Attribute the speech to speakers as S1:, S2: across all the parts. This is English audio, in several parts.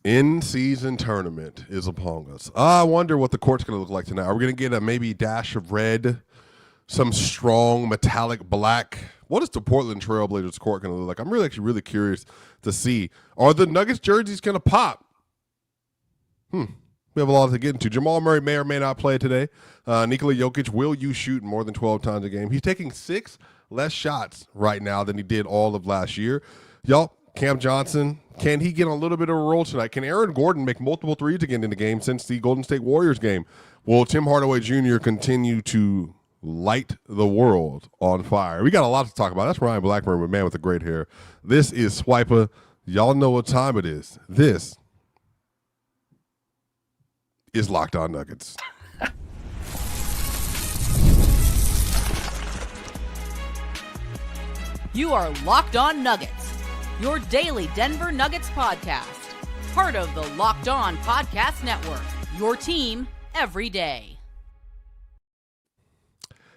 S1: In-season tournament is upon us. I wonder what the court's going to look like tonight. Are we going to get a maybe dash of red, some strong metallic black? What is the Portland Trailblazers court going to look like? I'm really curious to see. Are the Nuggets jerseys going to pop? We have a lot to get into. Jamal Murray may or may not play today. Nikola Jokic, will you shoot more than 12 times a game? He's taking 6 less shots right now than he did all of last year. Y'all, Cam Johnson, can he get a little bit of a role tonight? Can Aaron Gordon make multiple threes again in the game since the Golden State Warriors game? Will Tim Hardaway Jr. continue to light the world on fire? We got a lot to talk about. That's Ryan Blackburn, a man with the great hair. This is Swipa. Y'all know what time it is. This is Locked On Nuggets.
S2: You are Locked On Nuggets, your daily Denver Nuggets podcast. Part of the Locked On Podcast Network, your team every day.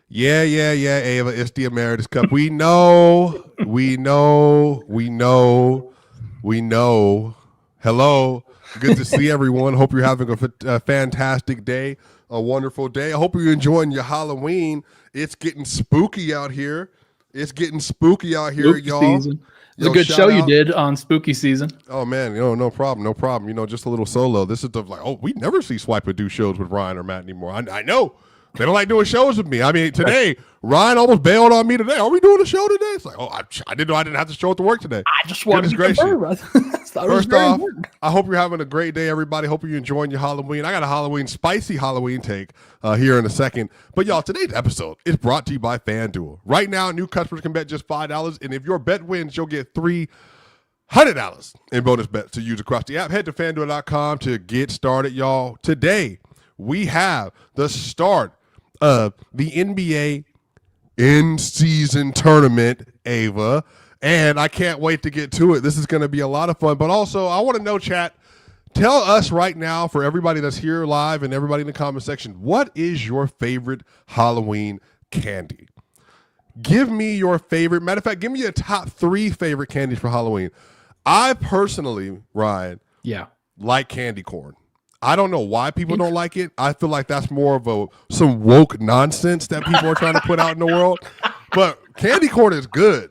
S1: Yeah, Ava, it's the Emeritus Cup. We know. Hello. Good to see everyone. Hope you're having a fantastic day, a wonderful day. I hope you're enjoying your Halloween. It's getting spooky out here. Spooky y'all.
S3: Season. It's a good show you did on Spooky Season.
S1: Oh, man, no problem. Just a little solo. This is we never see Swipa do shows with Ryan or Matt anymore. I know. They don't like doing shows with me. I mean, today, Ryan almost bailed on me today. Are we doing a show today? It's like, I didn't know I didn't have to show up to work today.
S3: I just wanted to confirm.
S1: First off, I hope you're having a great day, everybody. Hope you're enjoying your Halloween. I got a spicy Halloween take here in a second. But, y'all, today's episode is brought to you by FanDuel. Right now, new customers can bet just $5, and if your bet wins, you'll get $300 in bonus bets to use across the app. Head to FanDuel.com to get started, y'all. Today, we have the start of the NBA in-season tournament, Ava, and I can't wait to get to it. This is going to be a lot of fun, but also I want to know, chat, tell us right now, for everybody that's here live and everybody in the comment section, what is your favorite Halloween candy? Give me your favorite. Matter of fact, give me your top 3 favorite candies for Halloween. I personally, Ryan, like candy corn. I don't know why people don't like it. I feel like that's more of some woke nonsense that people are trying to put out in the world. But candy corn is good.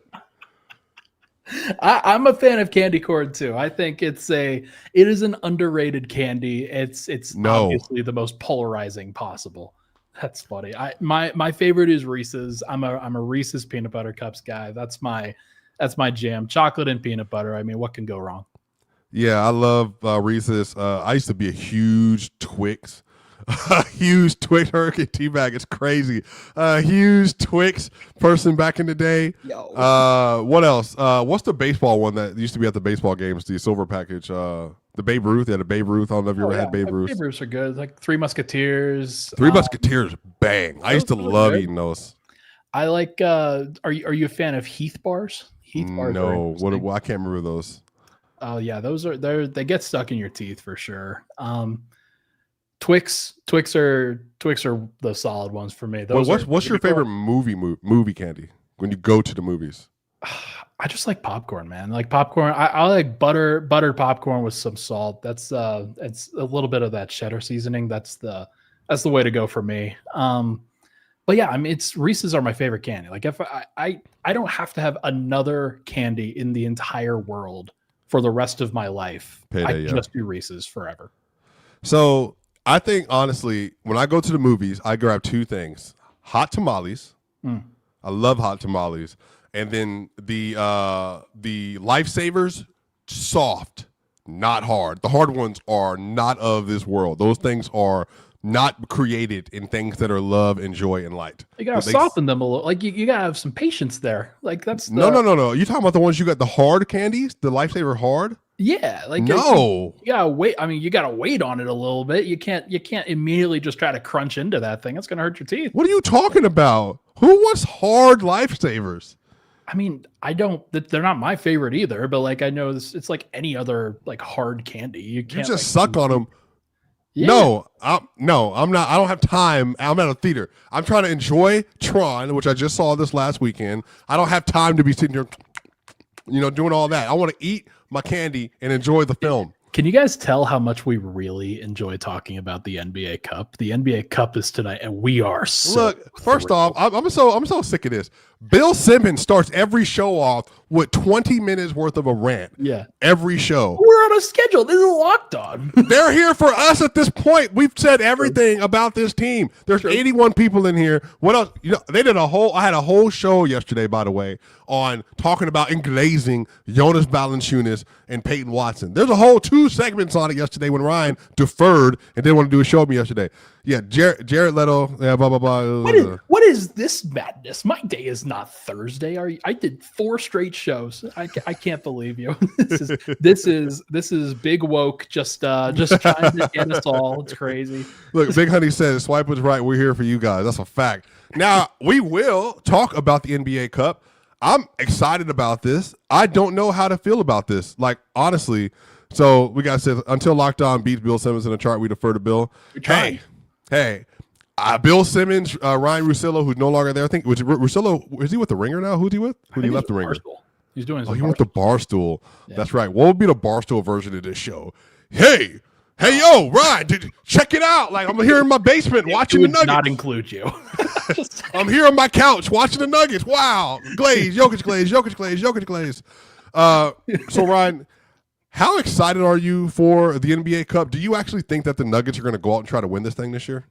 S3: I'm a fan of candy corn too. I think it is an underrated candy. It's obviously the most polarizing possible. That's funny. My favorite is Reese's. I'm a Reese's peanut butter cups guy. That's my jam. Chocolate and peanut butter. I mean, what can go wrong?
S1: Yeah, I love Reese's. I used to be a huge Twix hurricane T-bag. It's crazy. Huge Twix person back in the day. What else? What's the baseball one that used to be at the baseball games? The silver package. The Babe Ruth. Yeah, the Babe Ruth. I don't know if you ever had Babe Ruth.
S3: Babe Ruths are good. Like Three Musketeers.
S1: Three Musketeers, bang! I used to love eating those.
S3: I like. Are you a fan of Heath bars? Heath bars.
S1: No, I can't remember those.
S3: Oh yeah, they get stuck in your teeth for sure. Twix are the solid ones for me.
S1: What's your favorite movie candy when you go to the movies?
S3: I just like popcorn, man. Like popcorn. I like buttered popcorn with some salt. That's it's a little bit of that cheddar seasoning. That's the way to go for me. But yeah, I mean, Reese's are my favorite candy. Like if I don't have to have another candy in the entire world for the rest of my life. I just do Reese's forever.
S1: So I think, honestly, when I go to the movies, I grab 2 things. Hot tamales. I love hot tamales. And then the Lifesavers, soft, not hard. The hard ones are not of this world. Those things are not created in things that are love and joy and light.
S3: You gotta soften them a little. Like you gotta have some patience there. Like that's
S1: no. You talking about the ones you got the hard candies, the Lifesaver hard?
S3: Yeah, like
S1: no.
S3: You gotta wait. I mean, you gotta wait on it a little bit. You can't immediately just try to crunch into that thing. It's gonna hurt your teeth.
S1: What are you talking about? Who wants hard Lifesavers?
S3: I mean, I don't. They're not my favorite either. But like, I know it's like any other like hard candy. You can't
S1: just suck on them. Yeah. No, I'm not. I don't have time. I'm at a theater. I'm trying to enjoy Tron, which I just saw this last weekend. I don't have time to be sitting here, doing all that. I want to eat my candy and enjoy the film.
S3: Can you guys tell how much we really enjoy talking about the NBA Cup? The NBA Cup is tonight, and we are so
S1: Look, first off, I'm so sick of this. Bill Simmons starts every show off with 20 minutes worth of a rant.
S3: Yeah.
S1: Every show.
S3: We're on a schedule. This is Locked On.
S1: They're here for us at this point. We've said everything about this team. There's 81 people in here. What else? They did I had a whole show yesterday, by the way, on talking about englazing Jonas Valanciunas and Peyton Watson. There's a whole 2 segments on it yesterday when Ryan deferred and didn't want to do a show with me yesterday. Yeah, Jared Leto, blah, blah, blah.
S3: What is this madness? My day is not Thursday. I did 4 straight shows. I can't believe you. This is big woke, just trying to get us all. It's crazy.
S1: Look, Big Honey says, Swipe was right. We're here for you guys. That's a fact. Now, we will talk about the NBA Cup. I'm excited about this. I don't know how to feel about this. Like, honestly. So, we got to say, until Locked On beats Bill Simmons in a chart, we defer to Bill. Hey, Bill Simmons, Ryan Russillo, who's no longer there. I think Russillo, is he with the Ringer now? Who's he with? Who he left the Ringer?
S3: Barstool. He's doing his
S1: he went to Barstool. Yeah. That's right. What would be the Barstool version of this show? Hey, yo, Ryan, check it out. Like, I'm here in my basement watching the Nuggets.
S3: Not include you.
S1: I'm here on my couch watching the Nuggets. Wow. Glaze, Jokic Glaze. So, Ryan, how excited are you for the NBA Cup? Do you actually think that the Nuggets are going to go out and try to win this thing this year?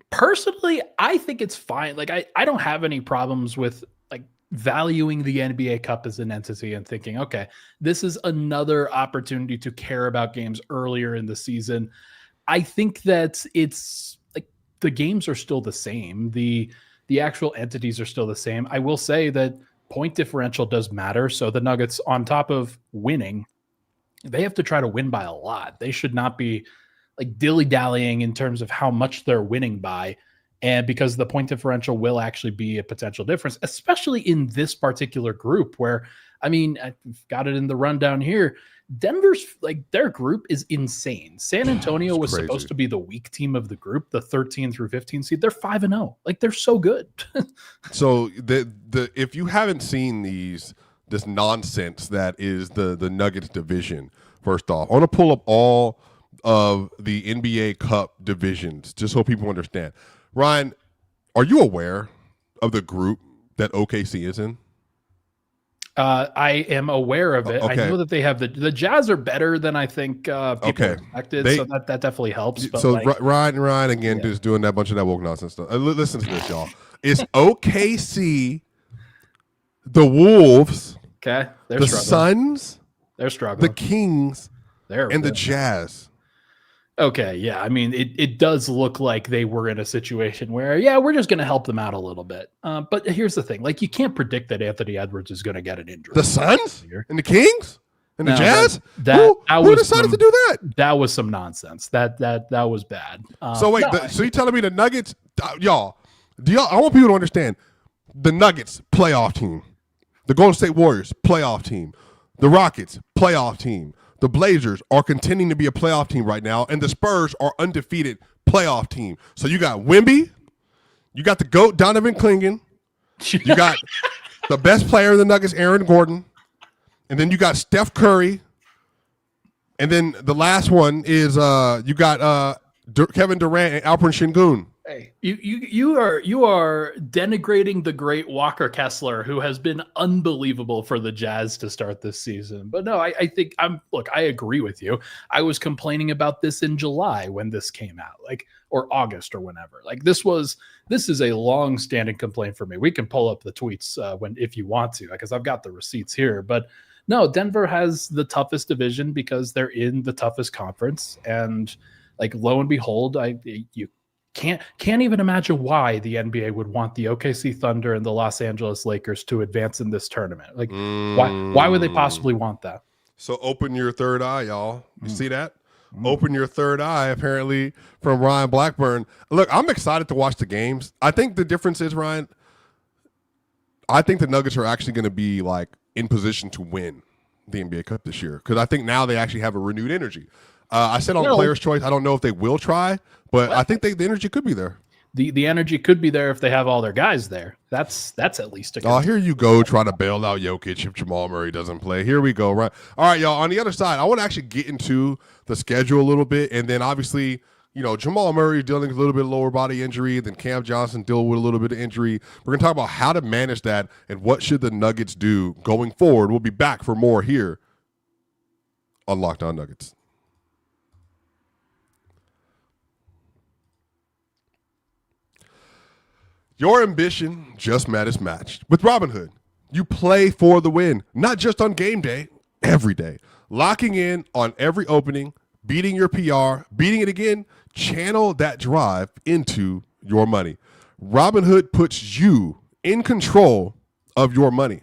S3: Personally, I think it's fine. Like, I don't have any problems with like valuing the NBA Cup as an entity and thinking, okay, this is another opportunity to care about games earlier in the season. I think that it's like the games are still the same. The actual entities are still the same. I will say that point differential does matter. So the Nuggets, on top of winning, they have to try to win by a lot. They should not be like dilly-dallying in terms of how much they're winning by. And because the point differential will actually be a potential difference, especially in this particular group where, I mean, I've got it in the rundown here. Denver's, like, their group is insane. San Antonio was crazy. Supposed to be the weak team of the group, the 13 through 15 seed. They're 5-0. Like, they're so good.
S1: So the if you haven't seen this nonsense that is the Nuggets division, first off, I want to pull up all of the NBA Cup divisions just so people understand. Ryan, are you aware of the group that OKC is in?
S3: I am aware of it.
S1: Okay.
S3: I know that they have the Jazz are better than I think people expected, so that definitely helps. But
S1: so like, Ryan again, just doing that bunch of that woke nonsense stuff. Listen to this, y'all. It's OKC, the Wolves,
S3: the
S1: struggling. Suns,
S3: they're struggling,
S1: the Kings, and the Jazz.
S3: Okay, yeah. I mean, it does look like they were in a situation where, yeah, we're just going to help them out a little bit. But here's the thing. Like, you can't predict that Anthony Edwards is going to get an injury.
S1: The Suns? And the Kings? And the Jazz? Who decided to do that?
S3: That was some nonsense. That was bad.
S1: So, wait. So you're telling me the Nuggets, y'all, I want people to understand, the Nuggets, playoff team. The Golden State Warriors, playoff team. The Rockets, playoff team. The Blazers are contending to be a playoff team right now, and the Spurs are undefeated playoff team. So you got Wemby, you got the GOAT, Donovan Clingan, you got the best player in the Nuggets, Aaron Gordon, and then you got Steph Curry, and then the last one is you got Kevin Durant and Alperen Sengun.
S3: Hey, you are denigrating the great Walker Kessler, who has been unbelievable for the Jazz to start this season. But no, I think I agree with you. I was complaining about this in July when this came out, or August or whenever. This is a long-standing complaint for me. We can pull up the tweets if you want to, because I've got the receipts here. But no, Denver has the toughest division because they're in the toughest conference, and lo and behold, you can't even imagine why the NBA would want the OKC Thunder and the Los Angeles Lakers to advance in this tournament. Why would they possibly want that?
S1: So open your third eye, y'all. You see that? Open your third eye, apparently, from Ryan Blackburn. Look, I'm excited to watch the games. I think the difference is, Ryan, I think the Nuggets are actually going to be in position to win the NBA Cup this year, because I think now they actually have a renewed energy. I said on Player's Choice, I don't know if they will try, but I think the energy could be there.
S3: the energy could be there if they have all their guys there. That's at least a good
S1: here you go trying to bail out Jokic if Jamal Murray doesn't play. Here we go. Right. All right, y'all. On the other side, I want to actually get into the schedule a little bit. And then obviously, Jamal Murray dealing with a little bit of lower body injury. Then Cam Johnson dealing with a little bit of injury. We're going to talk about how to manage that and what should the Nuggets do going forward. We'll be back for more here on Locked On Nuggets. Your ambition just matters matched. With Robinhood, you play for the win, not just on game day, every day. Locking in on every opening, beating your PR, beating it again, channel that drive into your money. Robinhood puts you in control of your money.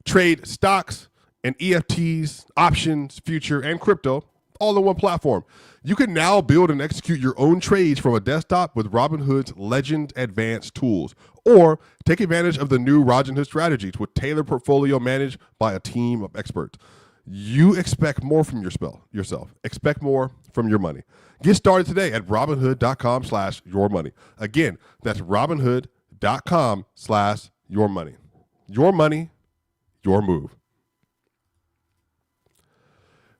S1: Trade stocks and EFTs, options, future, and crypto all in one platform. You can now build and execute your own trades from a desktop with Robinhood's Legend Advanced tools, or take advantage of the new Robinhood Strategies with tailored portfolio managed by a team of experts. You expect more from yourself. Expect more from your money. Get started today at Robinhood.com/yourmoney. Again, that's Robinhood.com/yourmoney. Your money, your move.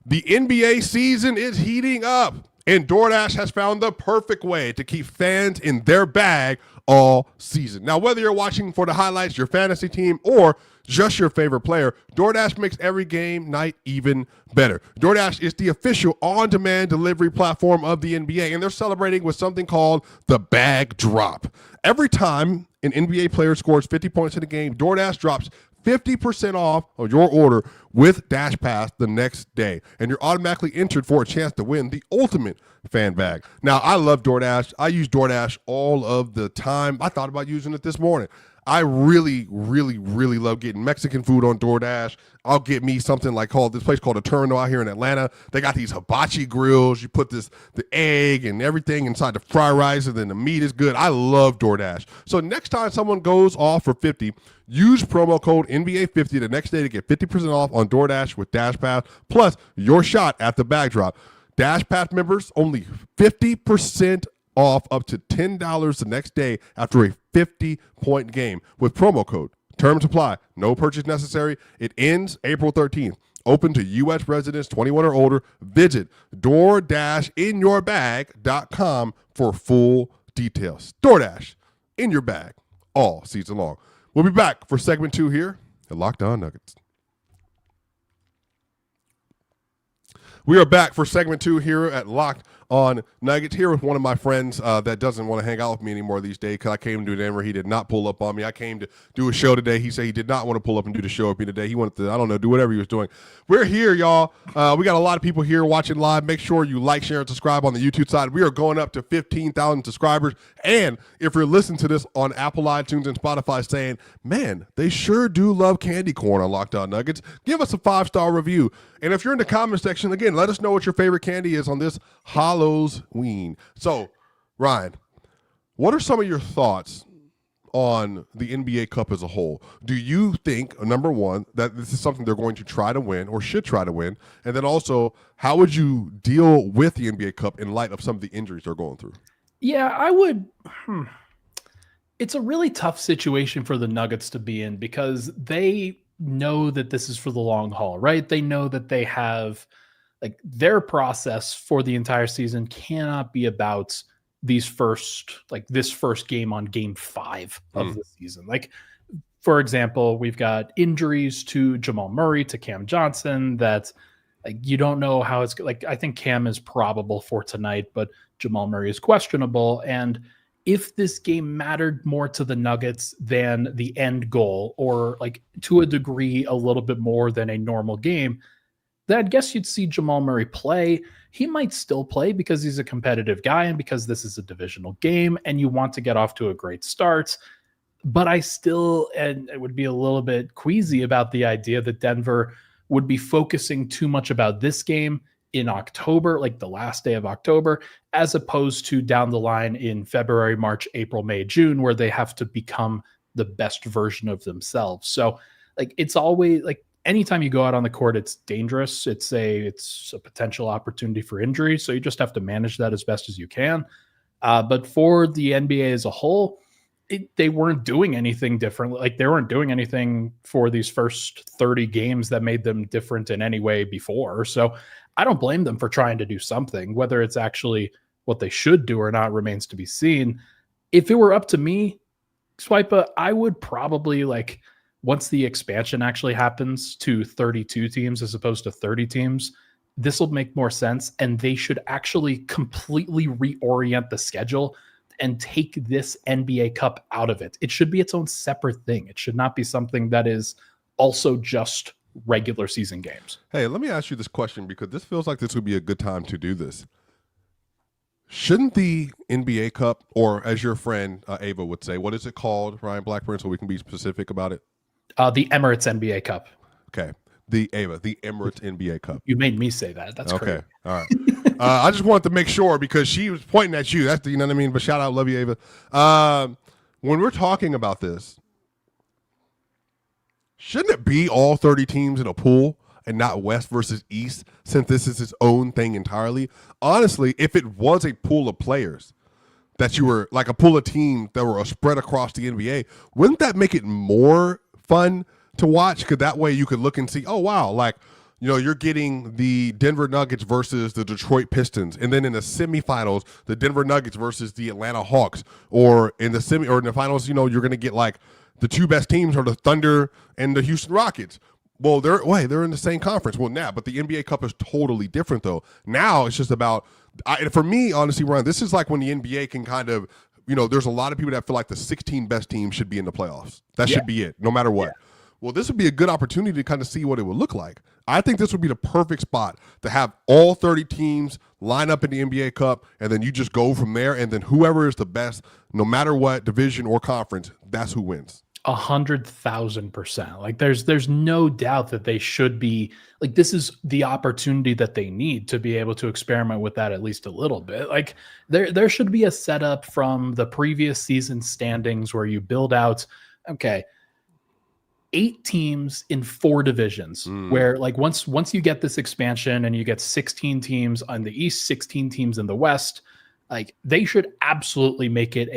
S1: The NBA season is heating up, and DoorDash has found the perfect way to keep fans in their bag all season. Now, whether you're watching for the highlights, your fantasy team, or just your favorite player, DoorDash makes every game night even better. DoorDash is the official on-demand delivery platform of the NBA, and they're celebrating with something called the Bag Drop. Every time an NBA player scores 50 points in a game, DoorDash drops 50% off of your order with Dash Pass the next day, and you're automatically entered for a chance to win the ultimate fan bag. Now, I love DoorDash. I use DoorDash all of the time. I thought about using it this morning. I really, really, really love getting Mexican food on DoorDash. I'll get me something like this place called a Terminal out here in Atlanta. They got these hibachi grills. You put the egg and everything inside the fry rice, and then the meat is good. I love DoorDash. So next time someone goes off for 50, use promo code NBA50 the next day to get 50% off on DoorDash with Dash Pass, plus your shot at the bag drop. Dash Pass members only 50% off up to $10 the next day after a 50-point game with promo code. Terms apply. No purchase necessary. It ends April 13th. Open to U.S. residents 21 or older. Visit DoorDashInYourBag.com for full details. DoorDash in your bag all season long. We'll be back for segment 2 here at Locked On Nuggets. We are back for segment 2 here at Locked On Nuggets, here with one of my friends that doesn't want to hang out with me anymore these days because I came to Denver. He did not pull up on me. I came to do a show today. He said he did not want to pull up and do the show with me today. He wanted to, I don't know, do whatever he was doing. We're here, y'all. We got a lot of people here watching live. Make sure you like, share, and subscribe on the YouTube side. We are going up to 15,000 subscribers. And if you're listening to this on Apple, iTunes, and Spotify saying, man, they sure do love candy corn on Locked On Nuggets, give us a 5-star review. And if you're in the comment section, again, let us know what your favorite candy is on this Halloween. So, Ryan, what are some of your thoughts on the NBA Cup as a whole? Do you think, number one, that this is something they're going to try to win or should try to win? And then also, how would you deal with the NBA Cup in light of some of the injuries they're going through?
S3: Yeah, I would. It's a really tough situation for the Nuggets to be in because they know that this is for the long haul, right? They know that they have their process for the entire season cannot be about this first game on game 5 of the season. For example, we've got injuries to Jamal Murray, to Cam Johnson, that you don't know how it's I think Cam is probable for tonight, but Jamal Murray is questionable. And if this game mattered more to the Nuggets than the end goal, or to a degree, a little bit more than a normal game, then I guess you'd see Jamal Murray play. He might still play because he's a competitive guy and because this is a divisional game and you want to get off to a great start. But I still, and it would be a little bit queasy about the idea that Denver would be focusing too much about this game in October, the last day of October, as opposed to down the line in February, March, April, May, June, where they have to become the best version of themselves. So it's always anytime you go out on the court, it's dangerous. It's a potential opportunity for injury. So you just have to manage that as best as you can. But for the NBA as a whole, they weren't doing anything different. Like they weren't doing anything for these first 30 games that made them different in any way before. So I don't blame them for trying to do something. Whether it's actually what they should do or not remains to be seen. If it were up to me, Swipa, I would probably like once the expansion actually happens to 32 teams as opposed to 30 teams, this will make more sense. And they should actually completely reorient the schedule and take this NBA Cup out of it. It should be its own separate thing. It should not be something that is also just regular season games.
S1: Hey, let me ask you this question because this feels like this would be a good time to do this. Shouldn't the NBA Cup, or as your friend Ava would say, what is it called, Ryan Blackburn, so we can be specific about it?
S3: The Emirates NBA Cup.
S1: Okay. The Emirates NBA Cup.
S3: You made me say that. That's
S1: okay.
S3: Crazy.
S1: All right. I just wanted to make sure because she was pointing at you. That's the, you know what I mean? But shout out, love you, Ava. When we're talking about this, shouldn't it be all 30 teams in a pool and not West versus East since this is its own thing entirely? Honestly, if it was a pool of players that you were like a pool of teams that were spread across the NBA, wouldn't that make it more fun to watch? Because that way you could look and see, oh, wow, like, you know, you're getting the Denver Nuggets versus the Detroit Pistons, and then in the semifinals, the Denver Nuggets versus the Atlanta Hawks, or in the finals, you know, you're going to get like the two best teams are the Thunder and the Houston Rockets. Well, they're in the same conference. Well, now, but the NBA Cup is totally different though. Now it's just about, for me, honestly, Ryan, this is like when the NBA can kind of, you know, there's a lot of people that feel like the 16 best teams should be in the playoffs. That should be it, no matter what. Yeah. Well, this would be a good opportunity to kind of see what it would look like. I think this would be the perfect spot to have all 30 teams line up in the NBA Cup, and then you just go from there, and then whoever is the best, no matter what division or conference, that's who wins.
S3: 100,000%. Like there's no doubt that they should be like, this is the opportunity that they need to be able to experiment with that at least a little bit. Like there should be a setup from the previous season standings where you build out, okay, 8 teams in 4 divisions where like once you get this expansion and you get 16 teams on the East, 16 teams in the West, like they should absolutely make it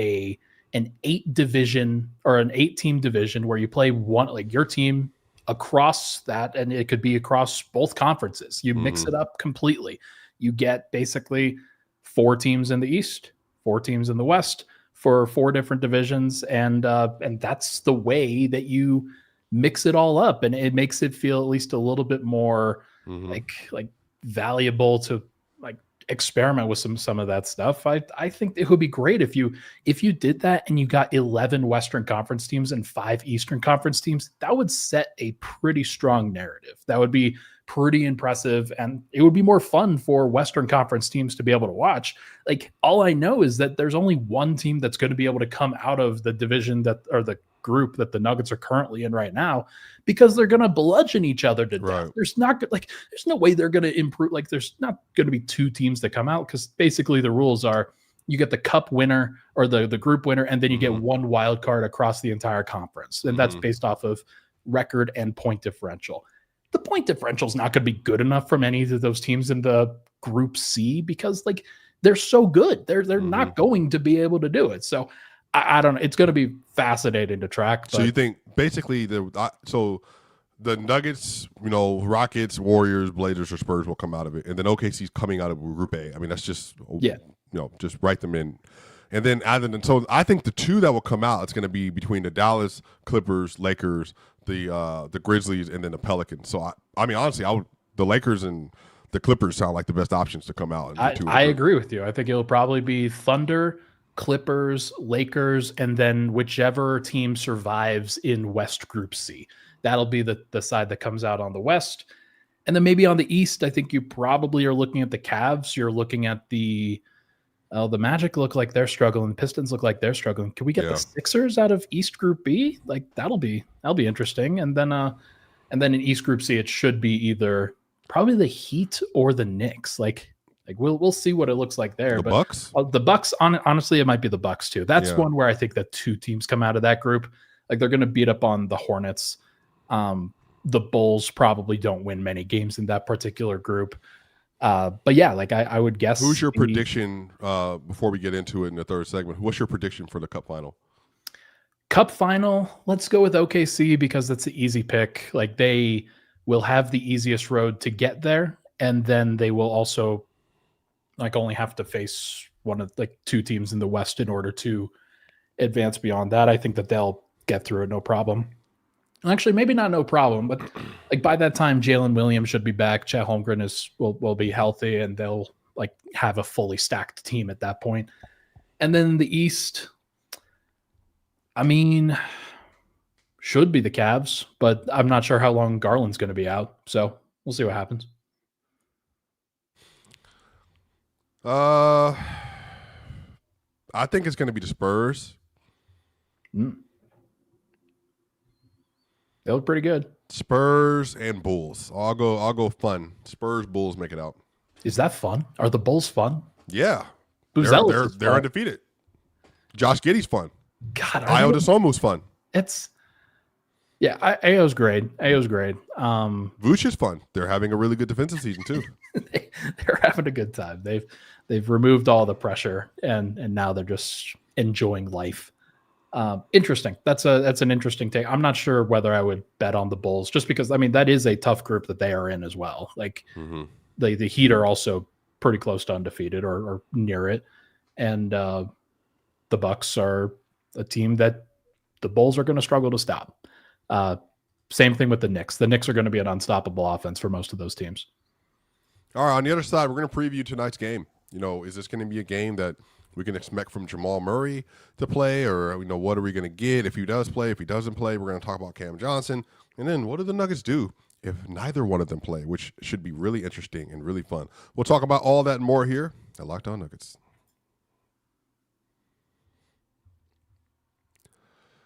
S3: an 8 division or an 8-team division where you play one, like your team across that, and it could be across both conferences. You mix it up completely. You get basically 4 teams in the East, 4 teams in the West for 4 different divisions, and that's the way that you mix it all up, and it makes it feel at least a little bit more like valuable to like experiment with some of that stuff. I think it would be great if you did that and you got 11 Western Conference teams and 5 Eastern Conference teams. That would set a pretty strong narrative. That would be pretty impressive, and it would be more fun for Western Conference teams to be able to watch. Like all I know is that there's only one team that's going to be able to come out of the division that, or the group that the Nuggets are currently in right now, because they're going to bludgeon each other to death. There's no way they're going to improve. Like there's not going to be 2 teams that come out, because basically the rules are you get the cup winner or the group winner, and then you get one wild card across the entire conference. And that's based off of record and point differential. The point differential is not going to be good enough from any of those teams in the group C, because like they're so good. They're not going to be able to do it. So I don't know. It's going to be fascinating to track. But.
S1: So you think basically the Nuggets, you know, Rockets, Warriors, Blazers, or Spurs will come out of it, and then OKC's coming out of Group A. I mean, that's just you know, just write them in, and then so I think the 2 that will come out, it's going to be between the Dallas Clippers, Lakers, the Grizzlies, and then the Pelicans. So I mean, honestly, the Lakers and the Clippers sound like the best options to come out.
S3: I agree with you. I think it'll probably be Thunder, Clippers, Lakers, and then whichever team survives in West Group C. That'll be the side that comes out on the West. And then maybe on the East, I think you probably are looking at the Cavs. You're looking at the Magic look like they're struggling. Pistons look like they're struggling. Can we get the Sixers out of East Group B? Like that'll be interesting. And then in East Group C, it should be either probably the Heat or the Knicks. Like we'll see what it looks like there.
S1: The Bucks?
S3: The Bucks, honestly, it might be the Bucks too. That's one where I think that 2 teams come out of that group. Like they're going to beat up on the Hornets. The Bulls probably don't win many games in that particular group. But yeah, like I would guess.
S1: Who's your prediction before we get into it in the third segment? What's your prediction for the Cup final?
S3: Cup final, let's go with OKC because that's the easy pick. Like they will have the easiest road to get there, and then they will also like only have to face one of like two teams in the West in order to advance beyond that. I think that they'll get through it no problem. Actually, maybe not no problem, but like by that time, Jalen Williams should be back. Chet Holmgren will be healthy, and they'll like have a fully stacked team at that point. And then the East, I mean, should be the Cavs, but I'm not sure how long Garland's going to be out. So we'll see what happens.
S1: I think it's going to be the Spurs.
S3: They look pretty good.
S1: Spurs and Bulls. I'll go fun. Spurs, Bulls make it out.
S3: Is that fun? Are the Bulls fun?
S1: Yeah.
S3: They're
S1: undefeated. Josh Giddey's fun.
S3: God,
S1: Ayo Dosunmu's fun.
S3: Ayo's great.
S1: Vooch is fun. They're having a really good defensive season too.
S3: They're having a good time. They've removed all the pressure and now they're just enjoying life. Interesting. That's an interesting take. I'm not sure whether I would bet on the Bulls just because I mean that is a tough group that they are in as well. Like the Heat are also pretty close to undefeated or near it, and the Bucks are a team that the Bulls are going to struggle to stop. Same thing with the Knicks. The Knicks are going to be an unstoppable offense for most of those teams.
S1: All right, on the other side, we're going to preview tonight's game. You know, is this going to be a game that we can expect from Jamal Murray to play, or what are we going to get if he does play? If he doesn't play, we're going to talk about Cam Johnson, and then what do the Nuggets do if neither one of them play, which should be really interesting and really fun. We'll talk about all that and more here at Locked On Nuggets.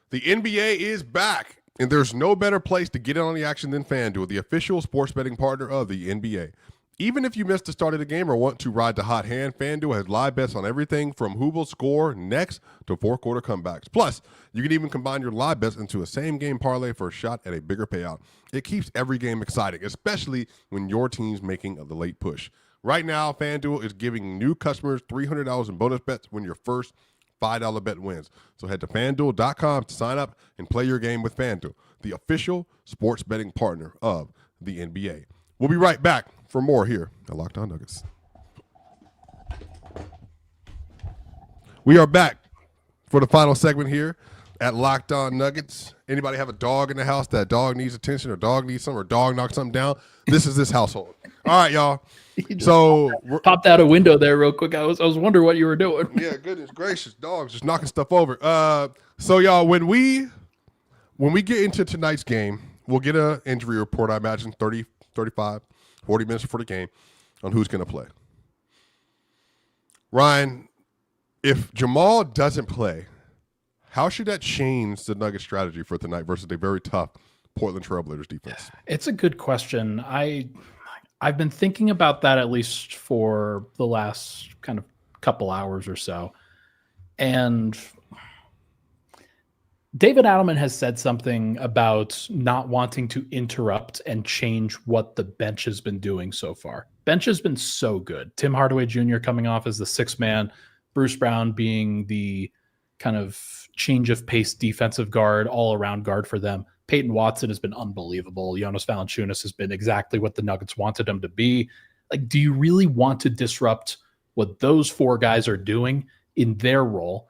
S1: The NBA is back, and there's no better place to get in on the action than FanDuel, the official sports betting partner of the NBA. Even if you missed the start of the game or want to ride the hot hand, FanDuel has live bets on everything from who will score next to fourth-quarter comebacks. Plus, you can even combine your live bets into a same-game parlay for a shot at a bigger payout. It keeps every game exciting, especially when your team's making the late push. Right now, FanDuel is giving new customers $300 in bonus bets when your first $5 bet wins. So head to FanDuel.com to sign up and play your game with FanDuel, the official sports betting partner of the NBA. We'll be right back for more here at Locked On Nuggets. We are back for the final segment here at Locked On Nuggets. Anybody have a dog in the house? That dog needs attention, or dog needs something, or dog knocked something down? This is this household. All right, y'all. So
S3: popped out a window there real quick. I was wondering what you were doing.
S1: Yeah, goodness gracious, dogs just knocking stuff over. So y'all, when we get into tonight's game, we'll get an injury report. I imagine 30, 35, 40 minutes before the game on who's going to play. Ryan, if Jamal doesn't play, how should that change the Nuggets strategy for tonight versus a very tough Portland Trailblazers defense?
S3: It's a good question. I've been thinking about that at least for the last kind of couple hours or so. And David Adelman has said something about not wanting to interrupt and change what the bench has been doing so far. Bench has been so good. Tim Hardaway Jr. coming off as the sixth man, Bruce Brown being the kind of change of pace defensive guard, all around guard for them. Peyton Watson has been unbelievable. Jonas Valanciunas has been exactly what the Nuggets wanted him to be. Like, do you really want to disrupt what those four guys are doing in their role?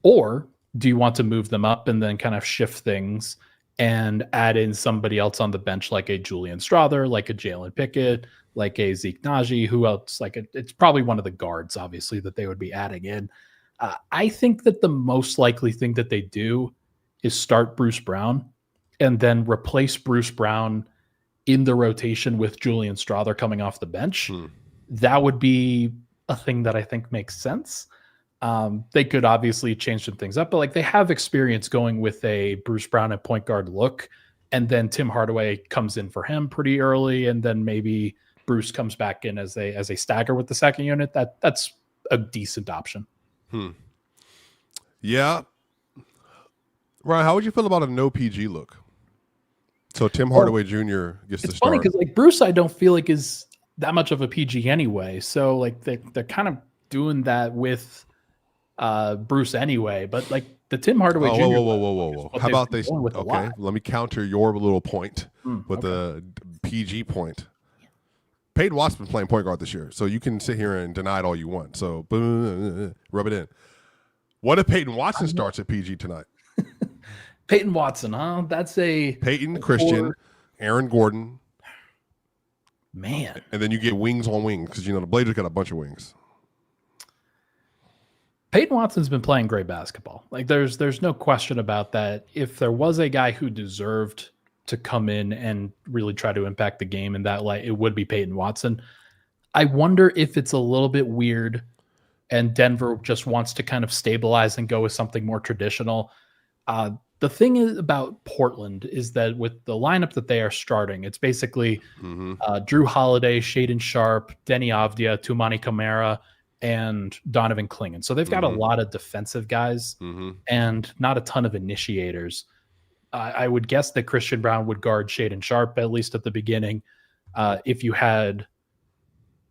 S3: Or do you want to move them up and then kind of shift things and add in somebody else on the bench like a Julian Strawther, like a Jalen Pickett, like a Zeke Naji, who else? Like it's probably one of the guards, obviously, that they would be adding in. I think that the most likely thing that they do is start Bruce Brown and then replace Bruce Brown in the rotation with Julian Strawther coming off the bench. That would be a thing that I think makes sense. They could obviously change some things up, but like they have experience going with a Bruce Brown at point guard look, and then Tim Hardaway comes in for him pretty early, and then maybe Bruce comes back in as a stagger with the second unit. That's a decent option.
S1: Yeah. Ryan, how would you feel about a no PG look? So Tim Hardaway Jr. gets to start.
S3: It's funny because like Bruce, I don't feel like is that much of a PG anyway. So like they're kind of doing that with Bruce anyway. But like the Tim Hardaway Jr.
S1: Whoa. How about they? Okay, let me counter your little point with the PG point. Peyton Watson's been playing point guard this year, so you can sit here and deny it all you want. So rub it in. What if Peyton Watson starts at PG tonight?
S3: Peyton Watson, huh? That's a
S1: Peyton, Christian, Aaron Gordon.
S3: Man.
S1: And then you get wings on wings because, the Blazers got a bunch of wings.
S3: Peyton Watson's been playing great basketball. Like there's no question about that. If there was a guy who deserved to come in and really try to impact the game in that light, it would be Peyton Watson. I wonder if it's a little bit weird and Denver just wants to kind of stabilize and go with something more traditional. The thing is about Portland is that with the lineup that they are starting, it's basically Drew Holiday, Shaedon Sharpe, Denny Avdia, Toumani Camara, and Donovan Clingan. So they've got a lot of defensive guys and not a ton of initiators. I would guess that Christian Braun would guard Shaedon Sharpe, at least at the beginning. If you had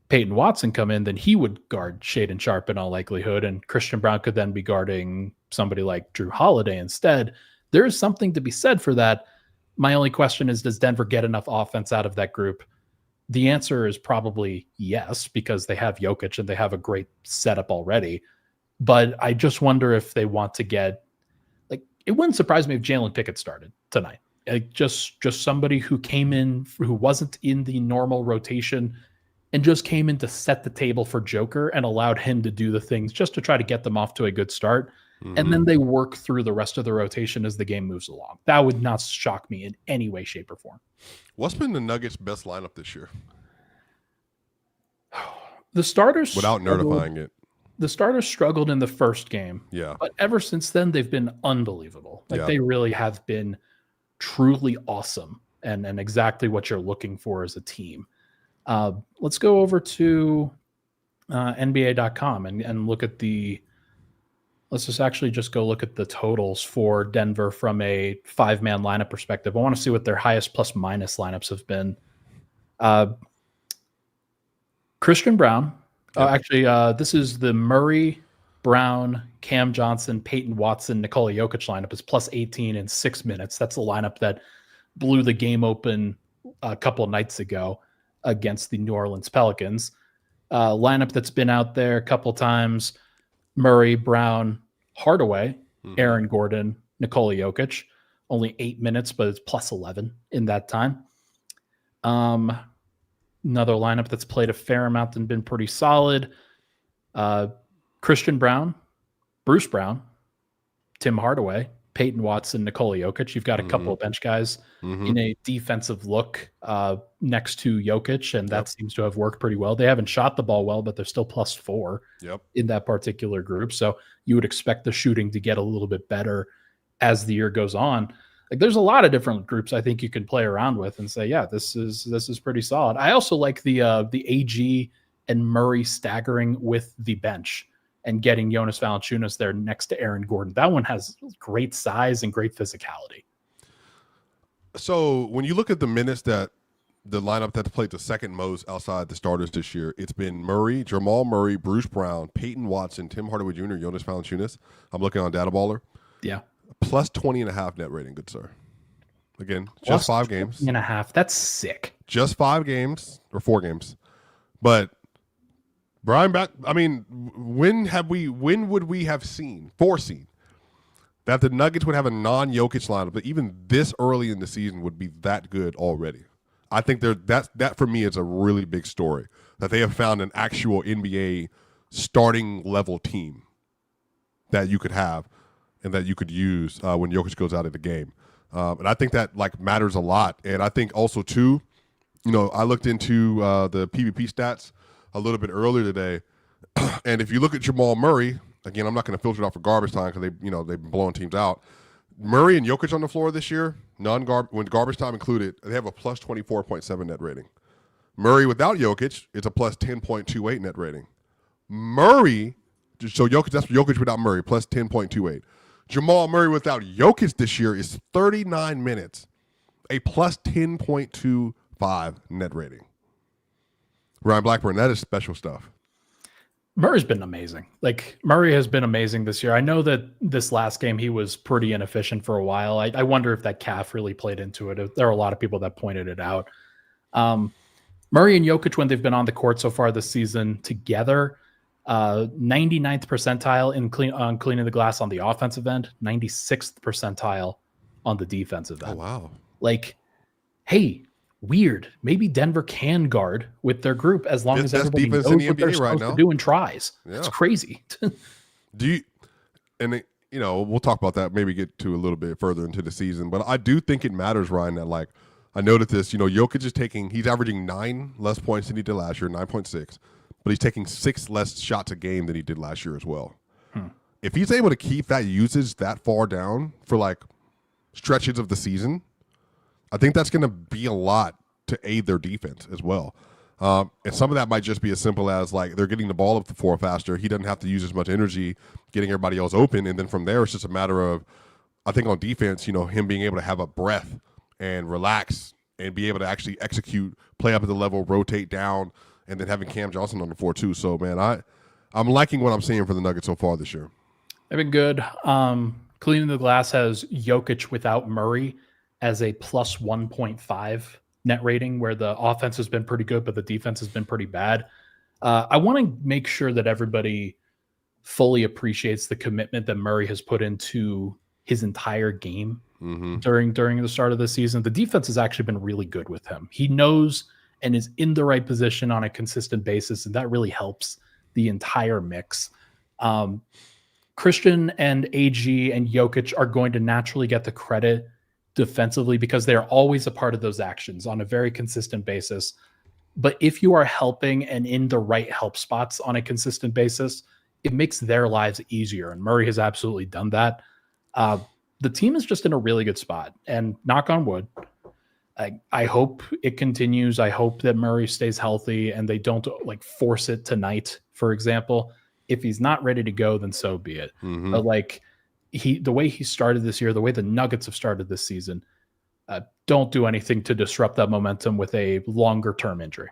S3: Peyton Watson come in, then he would guard Shaedon Sharpe in all likelihood, and Christian Braun could then be guarding somebody like Drew Holiday instead. There is something to be said for that. My only question is, does Denver get enough offense out of that group? The answer is probably yes, because they have Jokic and they have a great setup already. But I just wonder if they want to get, like, it wouldn't surprise me if Jalen Pickett started tonight. Like just somebody who came in, who wasn't in the normal rotation and just came in to set the table for Joker and allowed him to do the things just to try to get them off to a good start. And then they work through the rest of the rotation as the game moves along. That would not shock me in any way, shape, or form.
S1: What's been the Nuggets' best lineup this year?
S3: The starters,
S1: without nerdifying it,
S3: the starters struggled in the first game.
S1: Yeah.
S3: But ever since then, they've been unbelievable. Like they really have been truly awesome and exactly what you're looking for as a team. Let's go over to NBA.com and look at let's just go look at the totals for Denver from a 5-man lineup perspective. I want to see what their highest plus minus lineups have been. Christian Braun. This is the Murray, Brown, Cam Johnson, Peyton Watson, Nikola Jokic lineup is plus 18 in 6 minutes. That's the lineup that blew the game open a couple of nights ago against the New Orleans Pelicans. Lineup that's been out there a couple times: Murray, Brown, Hardaway, Aaron Gordon, Nikola Jokic. Only 8 minutes, but it's plus 11 in that time. Another lineup that's played a fair amount and been pretty solid: Christian Braun, Bruce Brown, Tim Hardaway, Peyton Watson, Nikola Jokic. You've got a couple of bench guys in a defensive look next to Jokic, and that seems to have worked pretty well. They haven't shot the ball well, but they're still plus 4 in that particular group. So you would expect the shooting to get a little bit better as the year goes on. Like, there's a lot of different groups I think you can play around with and say, yeah, this is pretty solid. I also like the AG and Murray staggering with the bench and getting Jonas Valanciunas there next to Aaron Gordon. That one has great size and great physicality.
S1: So when you look at the minutes that the lineup that played the second most outside the starters this year, it's been Murray, Jamal Murray, Bruce Brown, Peyton Watson, Tim Hardaway Jr., Jonas Valanciunas. I'm looking on Data Baller.
S3: Yeah.
S1: Plus 20.5 net rating, good sir. Again,
S3: Plus
S1: just 5 games.
S3: 20.5. That's sick.
S1: Just 5 games or 4 games. But Brian back, I mean, when would we have foreseen that the Nuggets would have a non-Jokic lineup, but even this early in the season would be that good already? I think that for me is a really big story, that they have found an actual NBA starting level team that you could have and that you could use when Jokic goes out of the game. And I think that matters a lot. And I think also too, I looked into the PvP stats a little bit earlier today. And if you look at Jamal Murray, again, I'm not going to filter it out for garbage time because they've been blowing teams out. Murray and Jokic on the floor this year, when garbage time included, they have a plus 24.7 net rating. Murray without Jokic, it's a plus 10.28 net rating. Murray, so Jokic, that's Jokic without Murray, plus 10.28. Jamal Murray without Jokic this year is 39 minutes, a plus 10.25 net rating. Ryan Blackburn, that is special stuff.
S3: Murray's been amazing. Like, Murray has been amazing this year. I know that this last game he was pretty inefficient for a while. I wonder if that calf really played into it. There are a lot of people that pointed it out. Murray and Jokic, when they've been on the court so far this season together, 99th percentile on cleaning the glass on the offensive end, 96th percentile on the defensive end.
S1: Oh, wow.
S3: Like, hey, weird. Maybe Denver can guard with their group as long as everybody knows what they're supposed to do and tries. Yeah. It's crazy.
S1: We'll talk about that, maybe get to a little bit further into the season, but I do think it matters, Ryan, that like, I noticed this, Jokic is he's averaging 9 less points than he did last year, 9.6, but he's taking 6 less shots a game than he did last year as well. If he's able to keep that usage that far down for like stretches of the season, I think that's going to be a lot to aid their defense as well. And some of that might just be as simple as like they're getting the ball up the floor faster. He doesn't have to use as much energy getting everybody else open. And then from there, it's just a matter of, I think on defense, him being able to have a breath and relax and be able to actually execute, play up at the level, rotate down, and then having Cam Johnson on the floor too. So, man, I'm liking what I'm seeing for the Nuggets so far this year.
S3: They've been good. Cleaning the glass has Jokic without Murray as a plus 1.5 net rating, where the offense has been pretty good, but the defense has been pretty bad. I want to make sure that everybody fully appreciates the commitment that Murray has put into his entire game during the start of the season. The defense has actually been really good with him. He knows and is in the right position on a consistent basis, and that really helps the entire mix. Christian and AG and Jokic are going to naturally get the credit defensively because they are always a part of those actions on a very consistent basis. But if you are helping and in the right help spots on a consistent basis, it makes their lives easier. And Murray has absolutely done that. The team is just in a really good spot, and knock on wood, I hope it continues. I hope that Murray stays healthy and they don't like force it tonight, for example. If he's not ready to go, then so be it. But like the way he started this year, the way the Nuggets have started this season, don't do anything to disrupt that momentum with a longer term injury.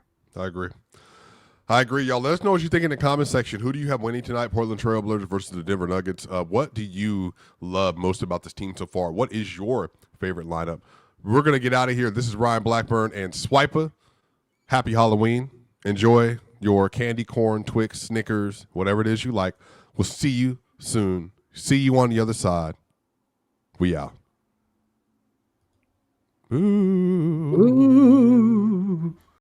S1: I agree, y'all. Let us know what you think in the comment section. Who do you have winning tonight, Portland Trail Blazers versus the Denver Nuggets? What do you love most about this team so far? What is your favorite lineup? We're going to get out of here. This is Ryan Blackburn and Swipa. Happy Halloween. Enjoy your candy corn, Twix, Snickers, whatever it is you like. We'll see you soon. See you on the other side. We out. Ooh.